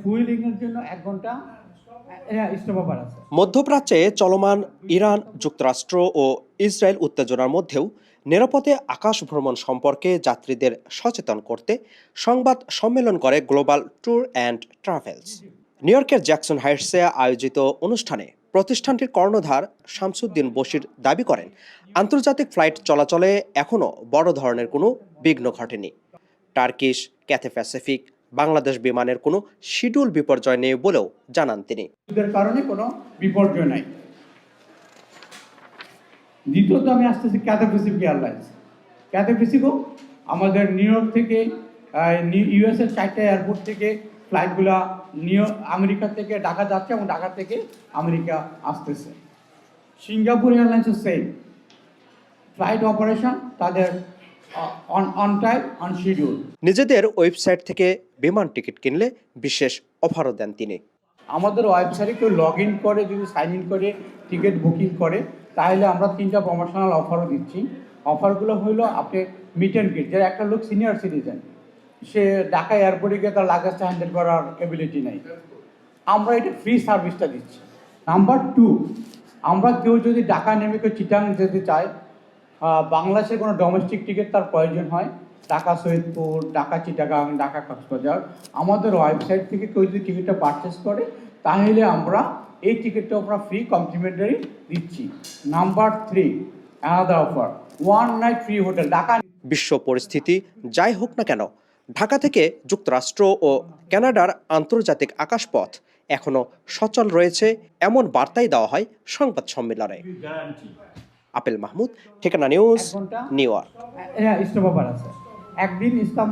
ফুয়েলিংয়ের জন্য 1 ঘন্টা স্টপওভার আছে। মধ্যপ্রাচ্যে চলমান ইরান, যুক্তরাষ্ট্র ও ইসরায়েল উত্তেজনার মধ্যেও নিরাপদে আকাশ ভ্রমণ সম্পর্কে যাত্রীদের সচেতন করতে সংবাদ সম্মেলন করে global tour and travels. New ইয়র্কের জ্যাকসন হাইটসে আয়োজিত অনুষ্ঠানে প্রতিষ্ঠানটির কর্ণধার শামসুদ্দিন বশির দাবি করেন, আন্তর্জাতিক ফ্লাইট চলাচলে এখনও বড় ধরনের কোনো বিঘ্ন ঘটেনি। টার্কিশ, ক্যাথে প্যাসিফিক, বাংলাদেশ বিমানের কোনো শিডিউল বিপর্যয় নেই বলেও জানান তিনি। এদের কারণে কোনো বিপর্যয় নাই। দ্বিতীয়ত আমি আসতেছি ক্যাথে প্যাসিফিক এয়ারলাইন্স। ক্যাথে প্যাসিফিকও আমাদের নিউ ইয়র্ক থেকে ইউএসএর 4টা এয়ারপোর্ট থেকে ফ্লাইটগুলা আমেরিকা থেকে ঢাকা যাচ্ছে এবং ঢাকা থেকে আমেরিকা আসতেছে। সিঙ্গাপুর এয়ারলাইন্সও সেম ফ্লাইট অপারেশন, তাদের অন টাইম, অন শিডিউল। নিজেদের ওয়েবসাইট থেকে বিমান টিকিট কিনলে বিশেষ অফারও দেন তিনি। আমাদের ওয়েবসাইটে কেউ লগ ইন করে, যদি সাইন ইন করে টিকিট বুকিং করে, তাহলে আমরা 3টা প্রমোশনাল অফারও দিচ্ছি। অফারগুলো হলো আপনি মিট অ্যান্ড গ্রিট, যারা একটা লোক সিনিয়র সিটিজেন, সে ঢাকা এয়ারপোর্টে গিয়ে তার লাগেজটা হ্যান্ডেল করার এবিলিটি নেই, আমরা এটা ফ্রি সার্ভিসটা দিচ্ছি। নাম্বার 2, আমরা কেউ যদি ঢাকা নেমে কেউ চিটাং যেতে চায়, বাংলাদেশের কোনো ডোমেস্টিক টিকিট তার প্রয়োজন হয়, ঢাকা সৈয়দপুর, ঢাকা চিটাগাং, ঢাকা কক্সবাজার, আমাদের ওয়েবসাইট থেকে কেউ যদি টিকিটটা পারচেস করে, তাহলে আমরা এই টিকিটটা আমরা ফ্রি কমপ্লিমেন্টারি দিচ্ছি। Number 3, another offer, 1 night free hotel Dhaka. বিশ্ব পরিস্থিতি যাই হোক না কেন, ঢাকা থেকে যুক্তরাষ্ট্র ও কানাডার আন্তর্জাতিক আকাশপথ এখনো সচল রয়েছে, এমন বার্তাই দেওয়া হয় সংবাদ সম্মেলনে। আপেল মাহমুদ, ঠিকানা নিউজ, নিউ ইয়র্ক। স্টপওভার আছে, একদিন ইসলাম